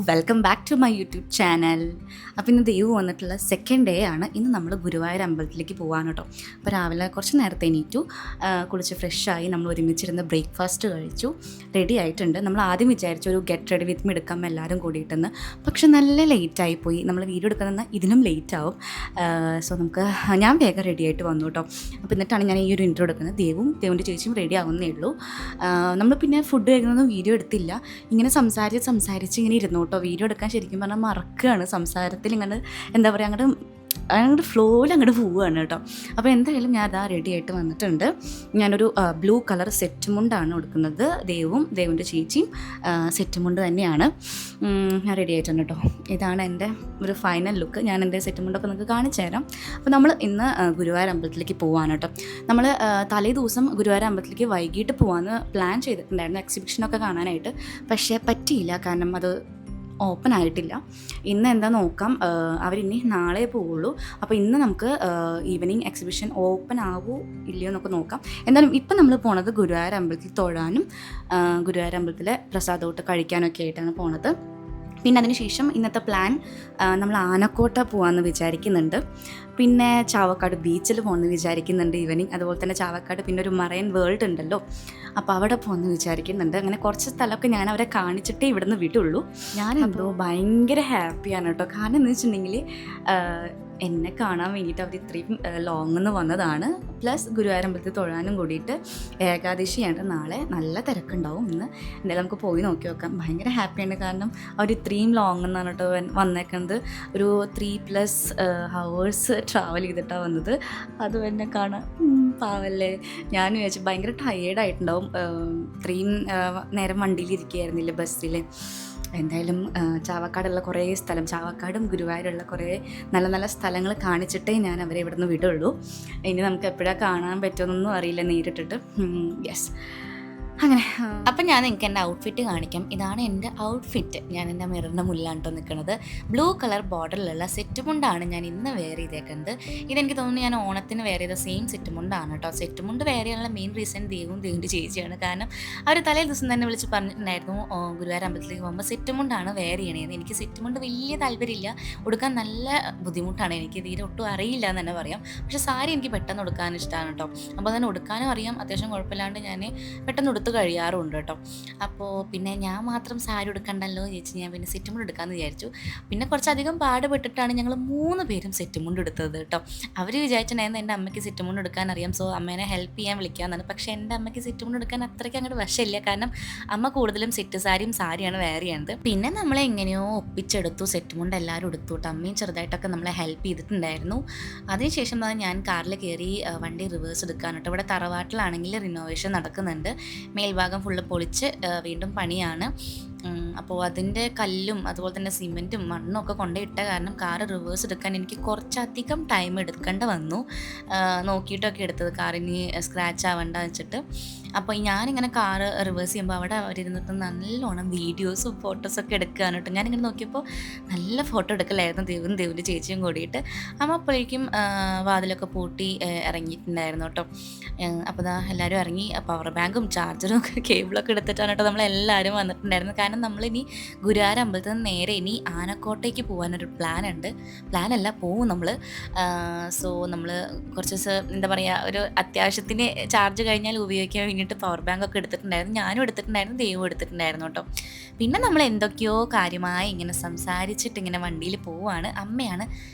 Welcome back to my YouTube channel. അപ്പോൾ ഇന്ന് ദൈവം വന്നിട്ടുള്ള സെക്കൻഡ് ഡേ ആണ്. ഇന്ന് നമ്മൾ ഗുരുവായൂർ അമ്പലത്തിലേക്ക് പോകാൻ കേട്ടോ. അപ്പോൾ രാവിലെ കുറച്ച് നേരത്തെ എണീറ്റു, കുളിച്ച് ഫ്രഷായി നമ്മൾ ഒരുമിച്ചിരുന്ന് ബ്രേക്ക്ഫാസ്റ്റ് കഴിച്ചു, റെഡി ആയിട്ടുണ്ട്. നമ്മൾ ആദ്യം വിചാരിച്ചു ഒരു ഗെറ്റ് റെഡി വിത്ത് മീ എടുക്കാം എല്ലാവരും കൂടിയിട്ടെന്ന്, പക്ഷെ നല്ല ലേറ്റായിപ്പോയി. നമ്മൾ വീഡിയോ എടുക്കുന്ന ഇതിനും ലേറ്റാവും. സോ ഞാൻ വേഗം റെഡി ആയിട്ട് വന്നു കേട്ടോ. അപ്പോൾ എന്നിട്ടാണ് ഞാൻ ഈ ഒരു ഇൻട്രോ എടുക്കുന്നത്. ദേവിൻ്റെ ചേച്ചിയും റെഡി ആവുന്നേ ഉള്ളൂ. നമ്മൾ പിന്നെ ഫുഡ് കഴിക്കുന്നതൊന്നും വീഡിയോ എടുത്തില്ല. ഇങ്ങനെ സംസാരിച്ച് ഇങ്ങനെ ഇരുന്നു കേട്ടോ. വീഡിയോ എടുക്കാൻ ശരിക്കും പറഞ്ഞാൽ മറക്കുകയാണ്. സംസാരത്തിൽ ഇങ്ങനെ എന്താ പറയുക, അങ്ങോട്ട് ഫ്ലോയിൽ അങ്ങോട്ട് പോവുകയാണ് കേട്ടോ. അപ്പോൾ എന്തായാലും ഞാൻ അതാ റെഡി ആയിട്ട് വന്നിട്ടുണ്ട്. ഞാനൊരു ബ്ലൂ കളർ സെറ്റ് മുണ്ടാണ് കൊടുക്കുന്നത്. ദേവിൻ്റെ ചേച്ചിയും സെറ്റ് മുണ്ട് തന്നെയാണ്. ഞാൻ റെഡി ആയിട്ടുണ്ട് കേട്ടോ. ഇതാണ് എൻ്റെ ഒരു ഫൈനൽ ലുക്ക്. ഞാൻ എൻ്റെ സെറ്റ് മുണ്ടൊക്കെ നിങ്ങൾക്ക് കാണിച്ചു തരാം. അപ്പോൾ നമ്മൾ ഇന്ന് ഗുരുവായൂർ അമ്പലത്തിലേക്ക് പോകാൻ കേട്ടോ. നമ്മൾ തലേ ദിവസം ഗുരുവായൂർ അമ്പലത്തിലേക്ക് വൈകിട്ട് പോകാമെന്ന് പ്ലാൻ ചെയ്തിട്ടുണ്ടായിരുന്നു, എക്സിബിഷനൊക്കെ കാണാനായിട്ട്. പക്ഷേ പറ്റിയില്ല, കാരണം അത് ഓപ്പൺ ആയിട്ടില്ല. ഇന്ന് എന്താ നോക്കാം, അവരിനി നാളെ പോവുള്ളൂ. അപ്പോൾ ഇന്ന് നമുക്ക് ഈവനിങ് എക്സിബിഷൻ ഓപ്പൺ ആവോ ഇല്ലയോ എന്നൊക്കെ നോക്കാം. എന്തായാലും ഇപ്പം നമ്മൾ പോണത് ഗുരുവായൂർ അമ്പലത്തിൽ തൊഴാനും ഗുരുവായൂർ അമ്പലത്തിലെ പ്രസാദമൊട്ട് കഴിക്കാനൊക്കെ ആയിട്ടാണ് പോണത്. പിന്നെ അതിന് ശേഷം ഇന്നത്തെ പ്ലാൻ നമ്മൾ ആനക്കോട്ട പോകാമെന്ന് വിചാരിക്കുന്നുണ്ട്. പിന്നെ ചാവക്കാട് ബീച്ചിൽ പോകുമെന്ന് വിചാരിക്കുന്നുണ്ട് ഈവനിങ്. അതുപോലെ തന്നെ ചാവക്കാട് പിന്നെ ഒരു മറൈൻ വേൾഡ് ഉണ്ടല്ലോ, അപ്പോൾ അവിടെ പോകുമെന്ന് വിചാരിക്കുന്നുണ്ട്. അങ്ങനെ കുറച്ച് സ്ഥലമൊക്കെ ഞാൻ അവരെ കാണിച്ചിട്ടേ ഇവിടുന്ന് വിടുള്ളൂ. ഞാനെന്തോ ഭയങ്കര ഹാപ്പിയാണ് കേട്ടോ. കാരണം എന്ന് വെച്ചിട്ടുണ്ടെങ്കിൽ എന്നെ കാണാൻ വേണ്ടിയിട്ട് അവർ ഇത്രയും ലോങ്ങിന്ന് വന്നതാണ്. പ്ലസ് ഗുരുവായൂരമ്പലത്തിൽ തൊഴാനും കൂടിയിട്ട് ഏകാദശിയാണ് നാളെ. നല്ല തിരക്കുണ്ടാവും ഇന്ന്. എന്തായാലും നമുക്ക് പോയി നോക്കി നോക്കാം. ഭയങ്കര ഹാപ്പിയാണ്, കാരണം അവർ ഇത്രയും ലോങ് എന്നാണ് കേട്ടോ വന്നേക്കുന്നത്. ഒരു 3+ ഹവേഴ്സ് ട്രാവൽ ചെയ്തിട്ടാണ് വന്നത്. അത് എന്നെ കാണാൻ പാവല്ലേ. ഞാൻ വിചാരിച്ചു ഭയങ്കര ടയേർഡായിട്ടുണ്ടാവും. ഇത്രയും നേരം വണ്ടിയിലിരിക്കുകയായിരുന്നില്ല, ബസ്സിൽ. എന്തായാലും ചാവക്കാടുള്ള കുറേ സ്ഥലം, ചാവക്കാടും ഗുരുവായൂരുള്ള കുറേ നല്ല നല്ല സ്ഥലങ്ങൾ കാണിച്ചിട്ടേ ഞാൻ അവരെ ഇവിടെ നിന്ന് വിടുള്ളൂ. ഇനി നമുക്ക് എപ്പോഴാണ് കാണാൻ പറ്റുമെന്നൊന്നും അറിയില്ല നേരിട്ടിട്ട്. യെസ്, അങ്ങനെ. അപ്പം ഞാൻ നിങ്ങൾക്ക് എൻ്റെ ഔട്ട്ഫിറ്റ് കാണിക്കാം. ഇതാണ് എൻ്റെ ഔട്ട്ഫിറ്റ്. ഞാൻ എൻ്റെ മിററിൻ്റെ മുന്നിലാണ് കേട്ടോ നിൽക്കുന്നത്. ബ്ലൂ കളർ ബോർഡറിലുള്ള സെറ്റ് മുണ്ടാണ് ഞാൻ ഇന്ന് വെയർ ചെയ്തേക്കുന്നത്. ഇതെനിക്ക് തോന്നുന്നു ഞാൻ ഓണത്തിന് വെയർ ചെയ്ത സെയിം സെറ്റ് മുണ്ടാണ് കേട്ടോ. സെറ്റ് മുണ്ട് വെയർ ചെയ്യാനുള്ള മെയിൻ റീസൺ ദേവിൻ്റെ ചേച്ചിയാണ്. കാരണം അവർ തലേ ദിവസം തന്നെ വിളിച്ച് പറഞ്ഞിട്ടുണ്ടായിരുന്നു ഗുരുവായൂർ അമ്പലത്തിലേക്ക് പോകുമ്പോൾ സെറ്റ് മുണ്ടാണ് വെയർ ചെയ്യണേന്ന്. എനിക്ക് സെറ്റ് മുണ്ട് വലിയ താല്പര്യമില്ല, ഉടുക്കാൻ നല്ല ബുദ്ധിമുട്ടാണ്. എനിക്ക് തീരെ ഒട്ടും അറിയില്ല എന്ന് തന്നെ പറയാം. പക്ഷേ സാരി എനിക്ക് പെട്ടെന്ന് ഉടുക്കാൻ ഇഷ്ടമാണ് കേട്ടോ. അപ്പോൾ തന്നെ ഉടുക്കാനും അറിയാം, അത്യാവശ്യം കുഴപ്പമില്ലാണ്ട് ഞാൻ പെട്ടെന്ന് കഴിയാറുണ്ട് കേട്ടോ. അപ്പോൾ പിന്നെ ഞാൻ മാത്രം സാരി ഉടുക്കണ്ടല്ലോ ചേച്ചി, ഞാൻ പിന്നെ സെറ്റ് മുണ്ട് എടുക്കാമെന്ന് വിചാരിച്ചു. പിന്നെ കുറച്ചധികം പാടുപെട്ടിട്ടാണ് ഞങ്ങൾ 3 പേരും സെറ്റ് മുണ്ട് എടുത്തത് കേട്ടോ. അവർ വിചാരിച്ചിട്ടുണ്ടായിരുന്നു എൻ്റെ അമ്മയ്ക്ക് സെറ്റ് മുണ്ട് എടുക്കാൻ അറിയാം, സോ അമ്മേനെ ഹെൽപ്പ് ചെയ്യാൻ വിളിക്കാമെന്നാണ്. പക്ഷേ എൻ്റെ അമ്മയ്ക്ക് സെറ്റ് മുണ്ട് എടുക്കാൻ അത്രയ്ക്ക് അങ്ങോട്ട് വശമില്ല, കാരണം അമ്മ കൂടുതലും സെറ്റ് സാരിയാണ് വെയർ ചെയ്യുന്നത്. പിന്നെ നമ്മളെ എങ്ങനെയോ ഒപ്പിച്ചെടുത്തു, സെറ്റ് മുണ്ട് എല്ലാവരും എടുത്തു കേട്ടോ. അമ്മയും ചെറുതായിട്ടൊക്കെ നമ്മളെ ഹെൽപ്പ് ചെയ്തിട്ടുണ്ടായിരുന്നു. അതിനുശേഷം ഞാൻ കാറിൽ കയറി വണ്ടി റിവേഴ്സ് എടുക്കാൻ കേട്ടോ. ഇവിടെ തറവാട്ടിലാണെങ്കിൽ റിനോവേഷൻ നടക്കുന്നുണ്ട്. മേൽഭാഗം ഫുള്ള് പൊളിച്ച് വീണ്ടും പണിയാണ്. അപ്പോൾ അതിൻ്റെ കല്ലും അതുപോലെ തന്നെ സിമെൻറ്റും മണ്ണും ഒക്കെ കൊണ്ടുപോയിട്ട കാരണം കാറ് റിവേഴ്സ് എടുക്കാൻ എനിക്ക് കുറച്ചധികം ടൈം എടുക്കേണ്ട വന്നു. നോക്കിയിട്ടൊക്കെ എടുത്തത്, കാറിന് സ്ക്രാച്ച് ആവേണ്ട വെച്ചിട്ട്. അപ്പോൾ ഞാനിങ്ങനെ കാറ് റിവേഴ്സ് ചെയ്യുമ്പോൾ അവിടെ അവരിരുന്നിട്ട് നല്ലോണം വീഡിയോസും ഫോട്ടോസൊക്കെ എടുക്കുകയാണ് കേട്ടോ. ഞാനിങ്ങനെ നോക്കിയപ്പോൾ നല്ല ഫോട്ടോ എടുക്കലായിരുന്നു ദേവിൻ്റെ ചേച്ചിയും കൂടിയിട്ട്. അമ്മ അപ്പോഴേക്കും വാതിലൊക്കെ പൂട്ടി ഇറങ്ങിയിട്ടുണ്ടായിരുന്നു കേട്ടോ. അപ്പോൾ എല്ലാവരും ഇറങ്ങി. പവർ ബാങ്കും ചാർജറും ഒക്കെ കേബിളൊക്കെ എടുത്തിട്ടാണ് കേട്ടോ നമ്മളെല്ലാവരും വന്നിട്ടുണ്ടായിരുന്നത്. കാരണം നമ്മളിനി ഗുരുവായൂർ അമ്പലത്തിൽ നിന്ന് നേരെ ഇനി ആനക്കോട്ടയ്ക്ക് പോകാനൊരു പ്ലാനല്ല പോവും നമ്മൾ. സോ നമ്മൾ കുറച്ച് ദിവസം എന്താ പറയുക, ഒരു അത്യാവശ്യത്തിന് ചാർജ് കഴിഞ്ഞാൽ ഉപയോഗിക്കാൻ വേണ്ടിയിട്ട് പവർ ബാങ്ക് ഒക്കെ എടുത്തിട്ടുണ്ടായിരുന്നു. ഞാനും എടുത്തിട്ടുണ്ടായിരുന്നു, ദേവും എടുത്തിട്ടുണ്ടായിരുന്നു കേട്ടോ. പിന്നെ നമ്മൾ എന്തൊക്കെയോ കാര്യമായി ഇങ്ങനെ സംസാരിച്ചിട്ട് ഇങ്ങനെ വണ്ടിയിൽ പോവുകയാണ്. അമ്മയാണ്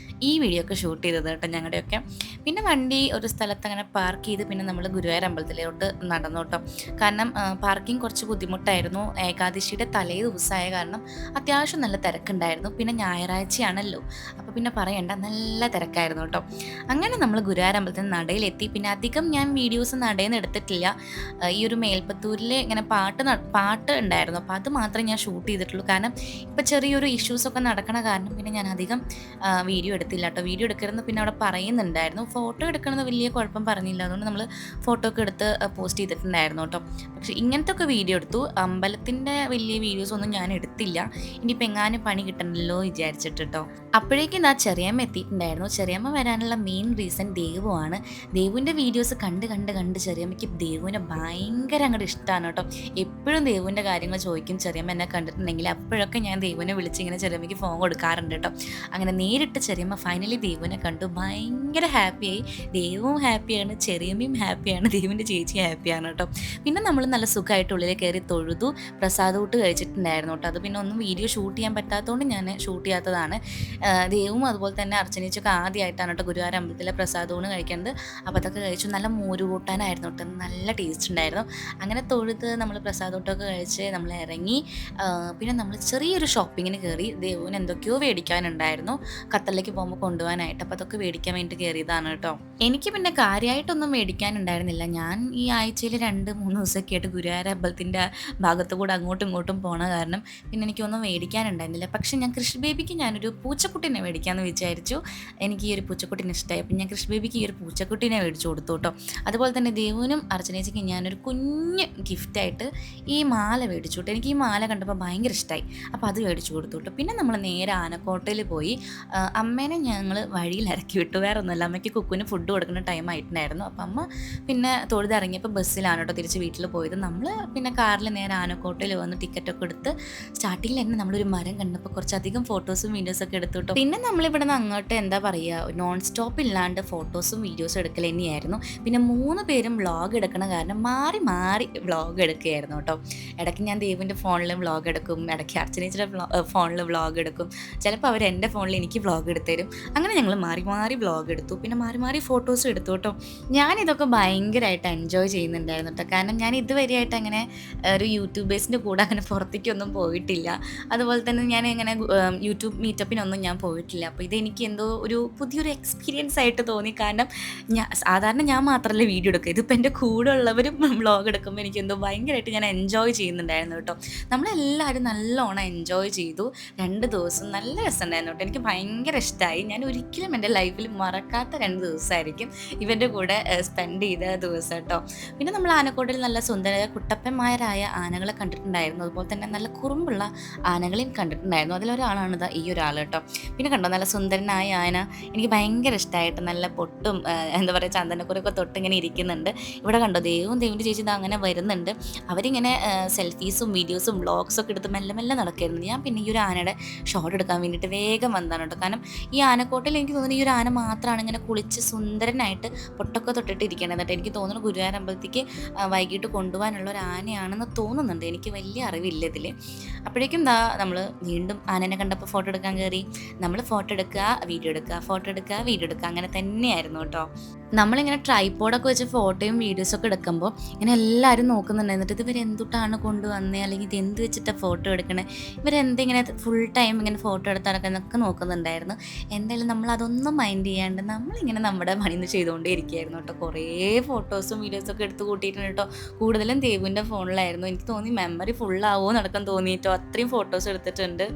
ഈ വീഡിയോ ഒക്കെ ഷൂട്ട് ചെയ്തത് കേട്ടോ ഞങ്ങളുടെയൊക്കെ. പിന്നെ വണ്ടി ഒരു സ്ഥലത്ത് അങ്ങനെ പാർക്ക് ചെയ്ത് പിന്നെ നമ്മൾ ഗുരുവായൂർ അമ്പലത്തിലോട്ട് നടന്നു കേട്ടോ. കാരണം പാർക്കിംഗ് കുറച്ച് ബുദ്ധിമുട്ടായിരുന്നു. ഏകാദശിയുടെ തലേ ദിവസമായ കാരണം അത്യാവശ്യം നല്ല തിരക്കുണ്ടായിരുന്നു. പിന്നെ ഞായറാഴ്ചയാണല്ലോ, അപ്പോൾ പിന്നെ പറയണ്ട, നല്ല തിരക്കായിരുന്നു കേട്ടോ. അങ്ങനെ നമ്മൾ ഗുരുവായൂർ അമ്പലത്തിൽ നടയിലെത്തി. പിന്നെ അധികം ഞാൻ വീഡിയോസ് നടയിൽ നിന്ന് എടുത്തിട്ടില്ല. ഈ ഒരു മേൽപ്പത്തൂരിൽ ഇങ്ങനെ പാട്ട് ഉണ്ടായിരുന്നു, അപ്പോൾ അത് മാത്രമേ ഞാൻ ഷൂട്ട് ചെയ്തിട്ടുള്ളൂ. കാരണം ഇപ്പോൾ ചെറിയൊരു ഇഷ്യൂസൊക്കെ നടക്കണ കാരണം പിന്നെ ഞാൻ അധികം വീഡിയോ എടുത്തില്ല കേട്ടോ. വീഡിയോ എടുക്കരുതെന്ന് പിന്നെ അവിടെ പറയുന്നുണ്ടായിരുന്നു. ഫോട്ടോ എടുക്കണമെന്ന് വലിയ കുഴപ്പം പറഞ്ഞില്ല, അതുകൊണ്ട് നമ്മൾ ഫോട്ടോ ഒക്കെ എടുത്ത് പോസ്റ്റ് ചെയ്തിട്ടുണ്ടായിരുന്നു കേട്ടോ. പക്ഷേ ഇങ്ങനത്തെ ഒക്കെ വീഡിയോ എടുത്തു. അമ്പലത്തിൻ്റെ വലിയ വീഡിയോസ് ഒന്നും ഞാൻ എടുത്തില്ല, ഇനിയിപ്പോൾ എങ്ങാനും പണി കിട്ടണമല്ലോ വിചാരിച്ചിട്ട് കേട്ടോ. അപ്പോഴേക്കും ചെറിയമ്മ എത്തിയിട്ടുണ്ടായിരുന്നു. ചെറിയമ്മ വരാനുള്ള മെയിൻ റീസൺ ദേവുവാണ്. ദേവുവിൻ്റെ വീഡിയോസ് കണ്ട് ചെറിയമ്മയ്ക്ക് ദേവുവിനെ ഭയങ്കര അങ്ങോട്ട് ഇഷ്ടമാണ് കേട്ടോ. എപ്പോഴും ദേവുവിൻ്റെ കാര്യങ്ങൾ ചോദിക്കും. ചെറിയമ്മ എന്നെ കണ്ടിട്ടുണ്ടെങ്കിൽ അപ്പോഴൊക്കെ ഞാൻ ദേവുവിനെ വിളിച്ച് ഇങ്ങനെ ചെറിയമ്മയ്ക്ക് ഫോൺ കൊടുക്കാറുണ്ട് കേട്ടോ. അങ്ങനെ നേരിട്ട് ചെറിയമ്മ ഫൈനലി ദേവുവിനെ കണ്ടു. ഭയങ്കര ഹാപ്പിയായി. ദേവും ഹാപ്പിയാണ്, ചെറിയമ്മയും ഹാപ്പിയാണ്, ദേവിൻ്റെ ചേച്ചി ഹാപ്പിയാണ് കേട്ടോ. പിന്നെ നമ്മൾ നല്ല സുഖമായിട്ട് ഉള്ളിൽ കയറി തൊഴുതു, പ്രസാദം ഊട്ട് കഴിച്ചിട്ടുണ്ടായിരുന്നു കേട്ടോ. അത് പിന്നെ ഒന്നും വീഡിയോ ഷൂട്ട് ചെയ്യാൻ പറ്റാത്തതുകൊണ്ട് ഞാൻ ഷൂട്ട് ചെയ്യാത്തതാണ്. ദേവും അതുപോലെ തന്നെ അർച്ചനീച്ചൊക്കെ ആദ്യമായിട്ടാണ് കേട്ടോ ഗുരുവായൂർ അമ്പലത്തിലെ പ്രസാദവും കഴിക്കുന്നത്. അപ്പോൾ അതൊക്കെ കഴിച്ചു. നല്ല മോര് കൂട്ടാനായിരുന്നു കേട്ടോ, നല്ല ടേസ്റ്റ് ഉണ്ടായിരുന്നു. അങ്ങനെ തൊഴുത് നമ്മൾ പ്രസാദൂട്ടമൊക്കെ കഴിച്ച് നമ്മൾ ഇറങ്ങി. പിന്നെ നമ്മൾ ചെറിയൊരു ഷോപ്പിങ്ങിന് കയറി. ദേവുവിന് എന്തൊക്കെയോ മേടിക്കാനുണ്ടായിരുന്നു ഖത്തറിലേക്ക് പോകുമ്പോൾ കൊണ്ടുപോകാനായിട്ട്. അപ്പോൾ അതൊക്കെ മേടിക്കാൻ വേണ്ടി കയറിയതാണ് കേട്ടോ. എനിക്ക് പിന്നെ കാര്യമായിട്ടൊന്നും മേടിക്കാനുണ്ടായിരുന്നില്ല. ഞാൻ ഈ ആഴ്ചയിൽ 2-3 ദിവസമൊക്കെ ആയിട്ട് ഗുരുവായൂർ അമ്പലത്തിൻ്റെ ഭാഗത്ത് കൂടെ അങ്ങോട്ടും ഇങ്ങോട്ടും പോണ കാരണം പിന്നെ എനിക്കൊന്നും മേടിക്കാനുണ്ടായിരുന്നില്ല. പക്ഷേ ഞാൻ കൃഷി ബേബിക്ക് ഞാനൊരു പൂച്ചക്കുട്ടീനെ മേടിക്കാമെന്ന് വിചാരിച്ചു. എനിക്ക് ഈ ഒരു പൂച്ചക്കുട്ടീനെ ഇഷ്ടമായി. അപ്പം ഞാൻ കൃഷി ബേബിക്ക് ഈ ഒരു പൂച്ചക്കുട്ടീനെ മേടിച്ചു കൊടുത്തു കേട്ടോ. അതുപോലെ തന്നെ ദേവുവിനും അർച്ചനേച്ചിക്ക് ഞാനൊരു കുഞ്ഞ് ഗിഫ്റ്റായിട്ട് ഈ മാല മേടിച്ചു കേട്ടോ. എനിക്ക് ഈ മാല കണ്ടപ്പോൾ ഭയങ്കര ഇഷ്ടമായി. അപ്പോൾ അത് മേടിച്ചു കൊടുത്തു കേട്ടോ. പിന്നെ നമ്മൾ നേരെ ആനക്കോട്ടയിൽ പോയി. അമ്മേനെ ഞങ്ങൾ വഴിയിൽ ഇറക്കി വിട്ടു. വേറെ ഒന്നുമല്ല, അമ്മയ്ക്ക് കുക്കുവിന് ഫുഡ് കൊടുക്കുന്ന ടൈം ആയിട്ടുണ്ടായിരുന്നു. അപ്പം അമ്മ പിന്നെ തൊഴുതിറങ്ങിയപ്പോൾ ബസ്സിലാണ് കേട്ടോ തിരിച്ച് വീട്ടിൽ പോയത്. നമ്മൾ പിന്നെ കാറിൽ നേരെ ആനക്കോട്ടയിൽ വന്ന് ടിക്കറ്റൊക്കെ എടുത്ത് സ്റ്റാർട്ടിങ്ങിൽ തന്നെ നമ്മളൊരു മരം കണ്ടപ്പോൾ കുറച്ചധികം ഫോട്ടോസും വീഡിയോസൊക്കെ എടുത്തു കേട്ടോ. പിന്നെ നമ്മളിവിടെ നിന്ന് അങ്ങോട്ട് എന്താ പറയുക, നോൺ സ്റ്റോപ്പ് ഇല്ലാണ്ട് ഫോട്ടോസും വീഡിയോസും എടുക്കൽ തന്നെയായിരുന്നു. പിന്നെ 3 പേരും വ്ളോഗ് എടുക്കണ കാരണം മാറി മാറി വ്ളോഗ് എടുക്കുകയായിരുന്നു കേട്ടോ. ഇടയ്ക്ക് ഞാൻ ദേവിൻ്റെ ഫോണിൽ വ്ളോഗ് എടുക്കും, ഇടയ്ക്ക് അർച്ചനേച്ചിയുടെ ഫോണിൽ വ്ളോഗ് എടുക്കും. ചിലപ്പോൾ അവർ എൻ്റെ ഫോണിൽ എനിക്ക് വ്ളോഗ് എടുത്തു തരും. അങ്ങനെ ഞങ്ങൾ മാറി മാറി വ്ളോഗ് എടുത്തു. പിന്നെ മാറി മാറി ഫോട്ടോസും എടുത്തു കേട്ടോ. ഞാനിതൊക്കെ ഭയങ്കരമായിട്ട് എൻജോയ് ചെയ്യുന്നുണ്ടായിരുന്നു കേട്ടോ. കാരണം ഞാൻ ഇതുവരെയായിട്ട് അങ്ങനെ ഒരു യൂട്യൂബേഴ്സിൻ്റെ കൂടെ അങ്ങനെ പുറത്തേക്കൊന്നും പോയിട്ടില്ല. അതുപോലെ തന്നെ ഞാൻ ഇങ്ങനെ യൂട്യൂബ് മീറ്റപ്പിനൊന്നും ഞാൻ പോയിട്ടില്ല. അപ്പോൾ ഇതെനിക്ക് എന്തോ ഒരു പുതിയൊരു എക്സ്പീരിയൻസ് ആയിട്ട് തോന്നി. കാരണം സാധാരണ ഞാൻ മാത്രമല്ല വീഡിയോ എടുക്കുക, ഇതിപ്പോൾ എൻ്റെ കൂടെ ഉള്ളവരും വ്ളോഗ് എടുക്കുമ്പോൾ എനിക്ക് എന്തോ ഭയങ്കരമായിട്ട് ഞാൻ എൻജോയ് ചെയ്യുന്നുണ്ടായിരുന്നു കേട്ടോ. നമ്മളെല്ലാവരും നല്ലോണം എൻജോയ് ചെയ്തു. 2 ദിവസം നല്ല രസമുണ്ടായിരുന്നു കേട്ടോ. എനിക്ക് ഭയങ്കര ഇഷ്ടമായി. ഞാൻ ഒരിക്കലും എൻ്റെ ലൈഫിൽ മറക്കാത്ത 2 ദിവസമായിരിക്കും ഇവൻ്റെ കൂടെ സ്പെൻഡ് ചെയ്ത ദിവസം കേട്ടോ. പിന്നെ നമ്മൾ ആനക്കോട്ടിൽ നല്ല സുന്ദര കുട്ടപ്പന്മാരായ ആനകളെ കണ്ടിട്ടുണ്ടായിരുന്നു. അതുപോലെ തന്നെ നല്ല കുറുമ്പുള്ള ആനകളെയും കണ്ടിട്ടുണ്ടായിരുന്നു. അതിലൊരാളാണ് ഈ ഒരാൾ കേട്ടോ. പിന്നെ കണ്ടോ നല്ല സുന്ദരനായ ആന. എനിക്ക് ഭയങ്കര ഇഷ്ടമായിട്ട് നല്ല പൊട്ടും എന്താ പറയുക ചന്ദനക്കുറൊക്കെ തൊട്ടിങ്ങനെ ഇരിക്കുന്നുണ്ട്. ഇവിടെ കണ്ടോ ദേവിൻ്റെ ചേച്ചി അങ്ങനെ വരുന്നുണ്ട്. അവരിങ്ങനെ സെൽഫീസും വീഡിയോസും വ്ളോഗ്സൊക്കെ എടുത്ത് മെല്ലെ മെല്ലെ നടക്കായിരുന്നു. ഞാൻ പിന്നെ ഈ ഒരു ആനയുടെ ഷോട്ട് എടുക്കാൻ വേണ്ടിയിട്ട് വേഗം വന്നതാണ് കേട്ടോ. കാരണം ഈ ആനക്കോട്ടയിൽ എനിക്ക് തോന്നുന്നു ഈ ഒരു ആന മാത്രമാണ് ഇങ്ങനെ കുളിച്ച് സുന്ദരനായിട്ട് പൊട്ടൊക്കെ തൊട്ടിട്ട് ഇരിക്കേണ്ടത് കേട്ടോ. എനിക്ക് തോന്നുന്നു ഗുരുവായൂർ അമ്പലത്തേക്ക് വൈകിട്ട് കൊണ്ടുപോകാനുള്ള ഒരു ആനയാണെന്ന് തോന്നുന്നുണ്ട്. എനിക്ക് വലിയ അറിവില്ല ഇതിൽ. അപ്പോഴേക്കും നമ്മൾ വീണ്ടും ആനനെ കണ്ടപ്പോൾ ഫോട്ടോ എടുക്കാൻ കയറി. നമ്മൾ ഫോട്ടോ എടുക്കുക, വീഡിയോ എടുക്കുക, ഫോട്ടോ എടുക്കുക, വീഡിയോ എടുക്കുക, അങ്ങനെ തന്നെയായിരുന്നു കേട്ടോ. നമ്മളിങ്ങനെ ട്രൈപോഡൊക്കെ വെച്ച് ഫോട്ടോയും വീഡിയോസൊക്കെ എടുക്കുമ്പോൾ ഇങ്ങനെ എല്ലാവരും നോക്കുന്നുണ്ട്. എന്നിട്ട് ഇവരെന്തുട്ടാണ് കൊണ്ടുവന്നത്, അല്ലെങ്കിൽ ഇത് എന്ത് വെച്ചിട്ടാണ് ഫോട്ടോ എടുക്കണേ, ഇവരെന്തിങ്ങനെ ഫുൾ ടൈം ഇങ്ങനെ ഫോട്ടോ എടുത്താലൊക്കെ നോക്കുന്നുണ്ടായിരുന്നു. എന്തായാലും നമ്മൾ അതൊന്നും മൈൻഡ് ചെയ്യാണ്ട് നമ്മളിങ്ങനെ നമ്മുടെ പണിന്ന് ചെയ്തുകൊണ്ടേ ഇരിക്കുകയായിരുന്നു കേട്ടോ. കുറേ ഫോട്ടോസും വീഡിയോസൊക്കെ എടുത്ത് കൂട്ടിയിട്ടുണ്ട് കേട്ടോ. കൂടുതലും ദേവുവിൻ്റെ ഫോണിലായിരുന്നു. എനിക്ക് തോന്നി മെമ്മറി ഫുള്ളാവോ നടക്കാൻ തോന്നിയിട്ടോ, അത്രയും ഫോട്ടോസ് എടുത്തിട്ടുണ്ട്.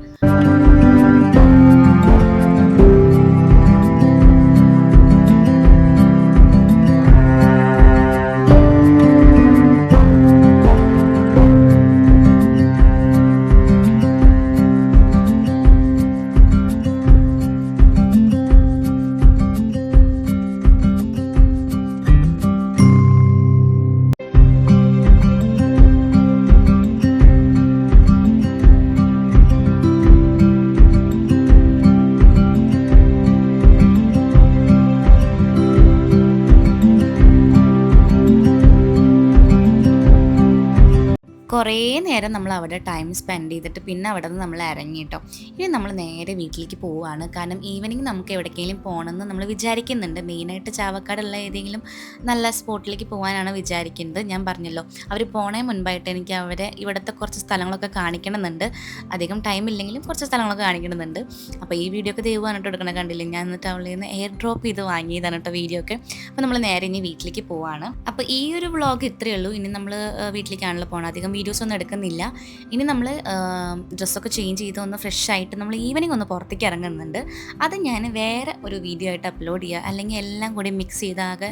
കുറേ നേരം നമ്മൾ അവിടെ ടൈം സ്പെൻഡ് ചെയ്തിട്ട് പിന്നെ അവിടെ നിന്ന് നമ്മൾ ഇറങ്ങി കേട്ടോ. ഇനി നമ്മൾ നേരെ വീട്ടിലേക്ക് പോവുകയാണ്. കാരണം ഈവനിങ് നമുക്ക് എവിടേക്കെങ്കിലും പോകണമെന്ന് നമ്മൾ വിചാരിക്കുന്നുണ്ട്. മെയിനായിട്ട് ചാവക്കാടുള്ള ഏതെങ്കിലും നല്ല സ്പോട്ടിലേക്ക് പോകാനാണ് വിചാരിക്കുന്നത്. ഞാൻ പറഞ്ഞല്ലോ, അവർ പോണേ മുൻപായിട്ട് എനിക്ക് അവരെ ഇവിടുത്തെ കുറച്ച് സ്ഥലങ്ങളൊക്കെ കാണിക്കണമെന്നുണ്ട്. അധികം ടൈം ഇല്ലെങ്കിലും കുറച്ച് സ്ഥലങ്ങളൊക്കെ കാണിക്കണമെന്നുണ്ട്. അപ്പോൾ ഈ വീഡിയോ ഒക്കെ ദൈവം പറഞ്ഞിട്ട് എടുക്കണം, കണ്ടില്ലേ? ഞാൻ എന്നിട്ട് അവളിൽ നിന്ന് എയർ ഡ്രോപ്പ് ചെയ്ത് വാങ്ങിയതാണ് കേട്ടോ വീഡിയോ ഒക്കെ. അപ്പോൾ നമ്മൾ നേരെ ഇനി വീട്ടിലേക്ക് പോവാണ്. അപ്പോൾ ഈ ഒരു വ്ളോഗ് ഇത്രയേ ഉള്ളൂ. ഇനി നമ്മൾ വീട്ടിലേക്കാണല്ലോ പോകണം. അധികം വീഡിയോസ് ഒന്നും എടുക്കുന്നില്ല. ഇനി നമ്മൾ ഡ്രസ്സൊക്കെ ചേഞ്ച് ചെയ്ത് ഒന്ന് ഫ്രഷ് ആയിട്ട് നമ്മൾ ഈവനിങ് ഒന്ന് പുറത്തേക്ക് ഇറങ്ങുന്നുണ്ട്. അത് ഞാൻ വേറെ ഒരു വീഡിയോ ആയിട്ട് അപ്ലോഡ് ചെയ്യുക, അല്ലെങ്കിൽ എല്ലാം കൂടി മിക്സ് ചെയ്താകെ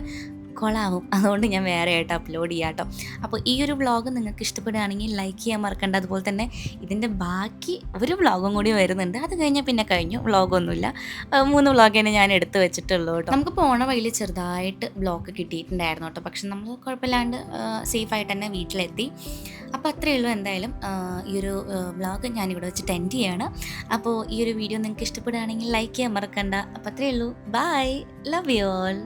കൊളാവും. അതുകൊണ്ട് ഞാൻ വേറെ ആയിട്ട് അപ്ലോഡ് ചെയ്യാം കേട്ടോ. അപ്പോൾ ഈ ഒരു വ്ളോഗ് നിങ്ങൾക്ക് ഇഷ്ടപ്പെടുകയാണെങ്കിൽ ലൈക്ക് ചെയ്യാൻ മറക്കണ്ട. അതുപോലെ തന്നെ ഇതിൻ്റെ ബാക്കി ഒരു വ്ളോഗും കൂടി വരുന്നുണ്ട്. അത് കഴിഞ്ഞാൽ പിന്നെ കഴിഞ്ഞു, വ്ളോഗൊന്നുമില്ല. 3 വ്ളോഗിനെ ഞാൻ എടുത്ത് വെച്ചിട്ടുള്ളൂ കേട്ടോ. നമുക്ക് പോണ വഴിയിൽ ചെറുതായിട്ട് ബ്ലോക്ക് കിട്ടിയിട്ടുണ്ടായിരുന്നു കേട്ടോ. പക്ഷെ നമ്മൾ കുഴപ്പമില്ലാണ്ട് സേഫായിട്ട് തന്നെ വീട്ടിലെത്തി. അപ്പോൾ അത്രയേ ഉള്ളൂ. എന്തായാലും ഈ ഒരു വ്ളോഗ് ഞാനിവിടെ വെച്ചിട്ട് എൻഡ് ചെയ്യാണ്. അപ്പോൾ ഈ ഒരു വീഡിയോ നിങ്ങൾക്ക് ഇഷ്ടപ്പെടുകയാണെങ്കിൽ ലൈക്ക് ചെയ്യാൻ മറക്കണ്ട. അപ്പോൾ അത്രയേ ഉള്ളൂ. Bye, love you all.